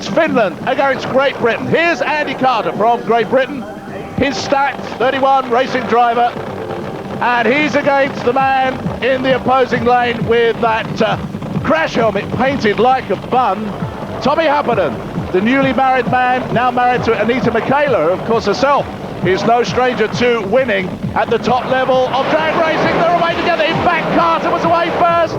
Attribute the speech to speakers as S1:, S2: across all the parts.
S1: It's Finland against Great Britain. Here's Andy Carter from Great Britain. His stats, 31, racing driver. And he's against the man in the opposing lane with that crash helmet painted like a bun, Tommy Happerton, the newly married man, now married to Anita Michaela, of course herself is no stranger to winning at the top level of drag racing. They're away together. In fact, Carter was away first,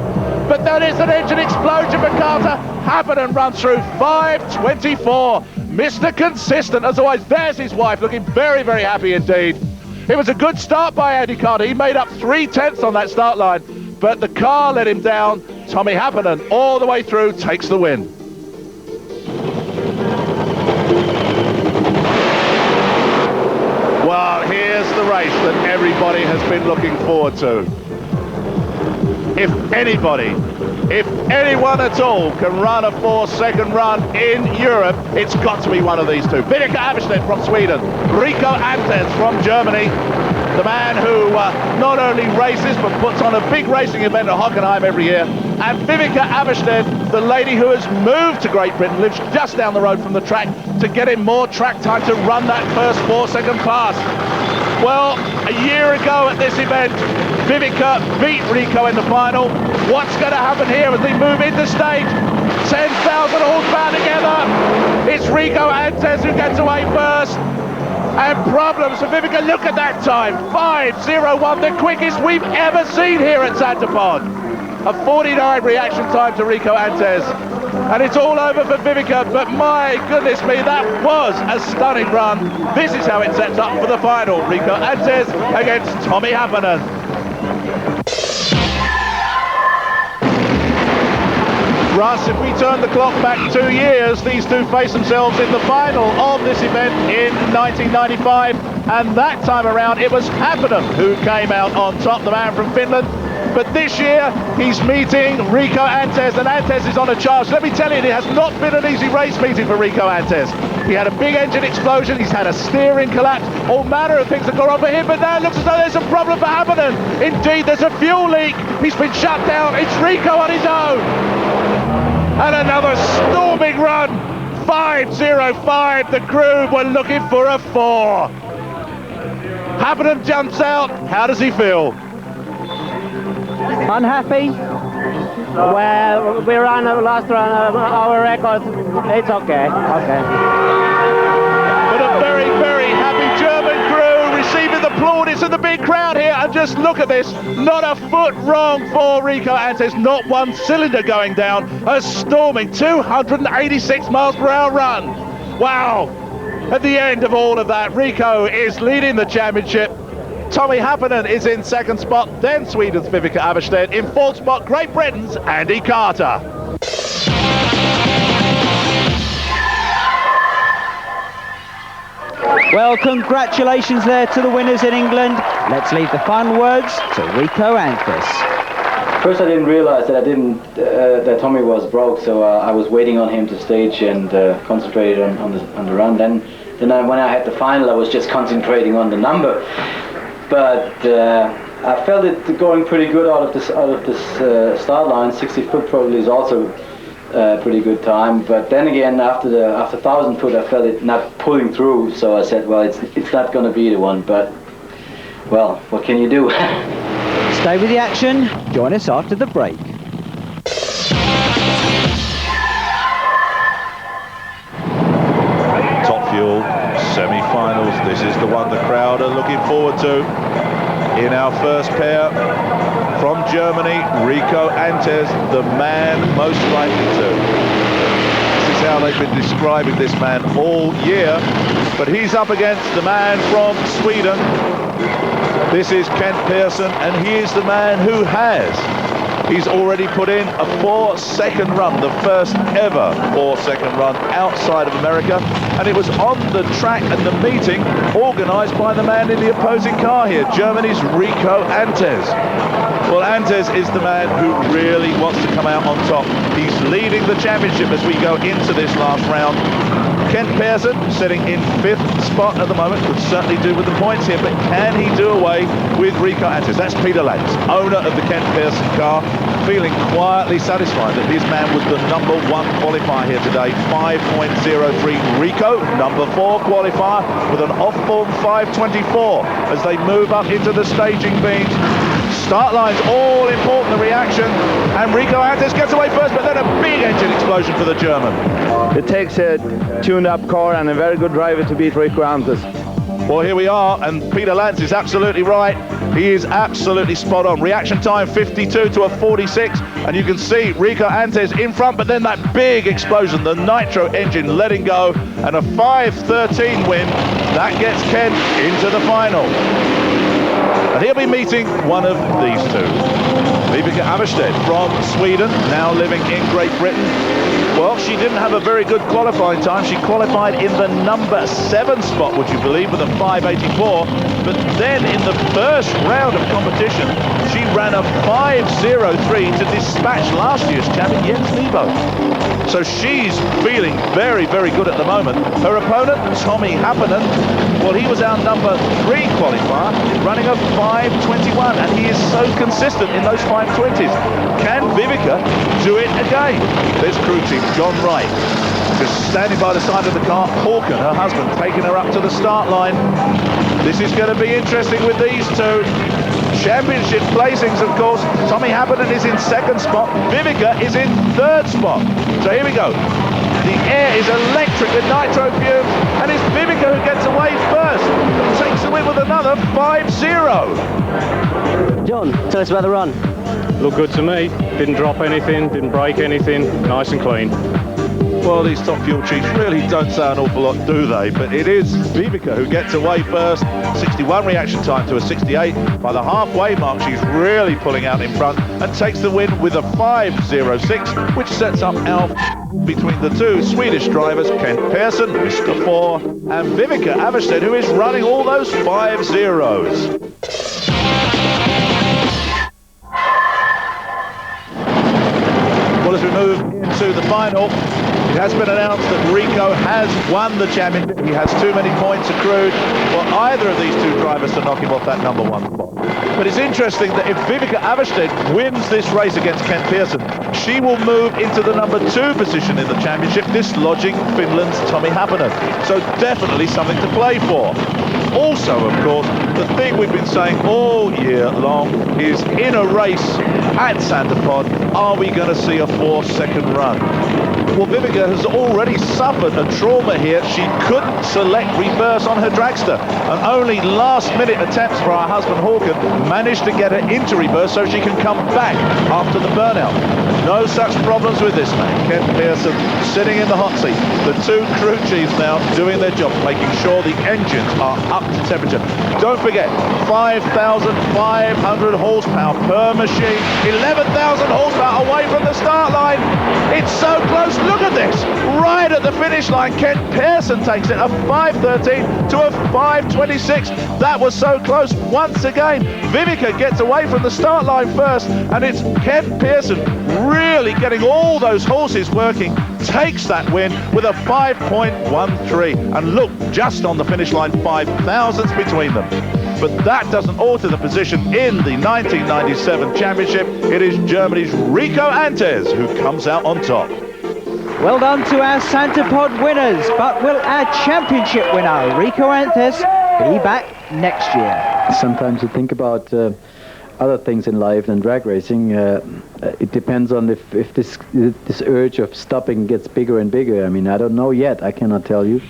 S1: but then it's an engine explosion for Carter. Happerton runs through 5:24. Mr. Consistent, as always. There's his wife, looking very, very happy indeed. It was a good start by Andy Carter. He made up 3/10 on that start line, but the car let him down. Tommy Happerton, all the way through, takes the win. Well, here's the race that everybody has been looking forward to. If anybody, if anyone at all can run a 4-second run in Europe, it's got to be one of these two. Viveca Abelstedt from Sweden, Rico Antes from Germany, the man who not only races but puts on a big racing event at Hockenheim every year, and Viveca Abelstedt, the lady who has moved to Great Britain, lives just down the road from the track to get him more track time to run that first 4-second pass. Well, a year ago at this event, Viveca beat Rico in the final. What's going to happen here as they move into stage? 10,000 horsepower together. It's Rico Antes who gets away first. And problems for Viveca. Look at that time, 5:01, the quickest we've ever seen here at Santa Pod. A 49 reaction time to Rico Antes. And it's all over for Viveca, but my goodness me, that was a stunning run. This is how it sets up for the final. Rico Antes against Tommy Happerton. Russ, if we turn the clock back 2 years, these two face themselves in the final of this event in 1995, and that time around it was Happerton who came out on top, the man from Finland. But this year he's meeting Rico Antes, and Antes is on a charge. Let me tell you, it has not been an easy race meeting for Rico Antes. He had a big engine explosion, he's had a steering collapse, all manner of things have gone on for him, but now it looks as though there's a problem for Happerton. Indeed, there's a fuel leak, he's been shut down, it's Rico on his own. And another storming run, 5:05, the crew were looking for a 4. Happerton jumps out, how does he feel?
S2: Unhappy? Well, we ran last run our record. It's okay.
S1: But a very, very happy German crew receiving the plaudits of the big crowd here. And just look at this, not a foot wrong for Rico Antes, not one cylinder going down. A storming 286 miles per hour run. Wow. At the end of all of that, Rico is leading the championship. Tommy Happerton is in second spot, then Sweden's Viveca Abelstedt. In fourth spot, Great Britain's Andy Carter.
S2: Well, congratulations there to the winners in England. Let's leave the final words to Rico Antes.
S3: First, I didn't realize that that Tommy was broke, so I was waiting on him to stage and concentrated on the run. Then when I had the final, I was just concentrating on the number. But I felt it going pretty good out of this start line. 60 foot probably is also a pretty good time. But then again, after 1,000 foot, I felt it not pulling through. So I said, well, it's not going to be the one. But well, what can you do?
S2: Stay with the action. Join us after the break.
S1: Top Fuel semi-finals. This is the one the crowd are looking forward to. In our first pair from Germany, Rico Antes, the man most likely to. This is how they've been describing this man all year. But he's up against the man from Sweden. This is Kent Pearson, and he is the man who has. He's already put in a 4-second run, the first ever 4-second run outside of America, and it was on the track and the meeting organised by the man in the opposing car here, Germany's Rico Antes. Well, Antes is the man who really wants to come out on top. He's leading the championship as we go into this last round. Kent Pearson, sitting in 5th spot at the moment, could certainly do with the points here, but can he do away with Rico Antes? That's Peter Lantz, owner of the Kent Pearson car, feeling quietly satisfied that his man was the number 1 qualifier here today. 5.03. Rico, number 4 qualifier, with an off-form 5.24 as they move up into the staging beams. Start lines all important, the reaction, and Rico Antes gets away first, but then a big engine explosion for the German.
S4: It takes a tuned-up car and a very good driver to beat Rico Antes.
S1: Well, here we are, and Peter Lantz is absolutely right. He is absolutely spot on. Reaction time 52 to a 46, and you can see Rico Antes in front, but then that big explosion, the nitro engine letting go, and a 5.13 win. That gets Kent into the final. And he'll be meeting one of these two. Vibeke Avested from Sweden, now living in Great Britain. Well, she didn't have a very good qualifying time. She qualified in the number 7 spot, would you believe, with a 5.84. But then in the first round of competition, she ran a 5.03 to dispatch last year's champion, Jens Lebo. So she's feeling very, very good at the moment. Her opponent, Tommy Happinen, well, he was our number 3 qualifier, running a 5.21, and he is so consistent in those 5.20s. Can Vibeke do it again? There's crew chief John Wright, just standing by the side of the car. Håkan, her husband, taking her up to the start line. This is going to be interesting with these two. Championship placings, of course. Tommy Happinen is in 2nd spot. Vibeke is in 3rd spot. So here we go. The air is electric with nitro fumes, and it's Vibeke who gets away first. Takes the win with another 5.0.
S2: John, tell us about the run.
S5: Looked good to me. Didn't drop anything, didn't break anything. Nice and clean.
S1: Well, these top fuel chiefs really don't say an awful lot, do they? But it is Vibeke who gets away first. 61 reaction time to a 68. By the halfway mark, she's really pulling out in front and takes the win with a 5.06, which sets up our between the two Swedish drivers, Kent Pearson, Mr. 4, and Vibeke Avested, who is running all those 5.0s. Well, as we move into the final, it has been announced that Rico has won the championship. He has too many points accrued for either of these two drivers to knock him off that number 1 spot. But it's interesting that if Vibeke Avested wins this race against Kent Pearson, she will move into the number 2 position in the championship, dislodging Finland's Tommy Happinen. So definitely something to play for. Also, of course, the thing we've been saying all year long is in a race at Santa Pod, are we going to see a 4-second run? Well, Vibeke has already suffered a trauma here. She couldn't select reverse on her dragster, and only last-minute attempts for our husband Håkan managed to get her into reverse so she can come back after the burnout. No such problems with this man. Kent Pearson sitting in the hot seat. The two crew chiefs now doing their job, making sure the engines are up to temperature. Don't forget, 5,500 horsepower per machine, 11,000 horsepower away from the start line. It's so close. Look at this. Right at the finish line, Kent Pearson takes it, a 5.13 to a 5.26. That was so close. Once again, Vibeke gets away from the start line first, and it's Kent Pearson really getting all those horses working, takes that win with a 5.13. And look, just on the finish line, 5 thousandths between them. But that doesn't alter the position in the 1997 championship. It is Germany's Rico Antes who comes out on top.
S2: Well done to our Santa Pod winners, but will our championship winner, Rico Antes, be back next year?
S4: Sometimes you think about other things in life than drag racing. It depends on if this urge of stopping gets bigger and bigger. I mean, I don't know yet. I cannot tell you.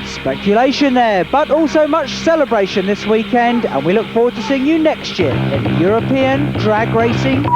S2: Speculation there, but also much celebration this weekend, and we look forward to seeing you next year in the European Drag Racing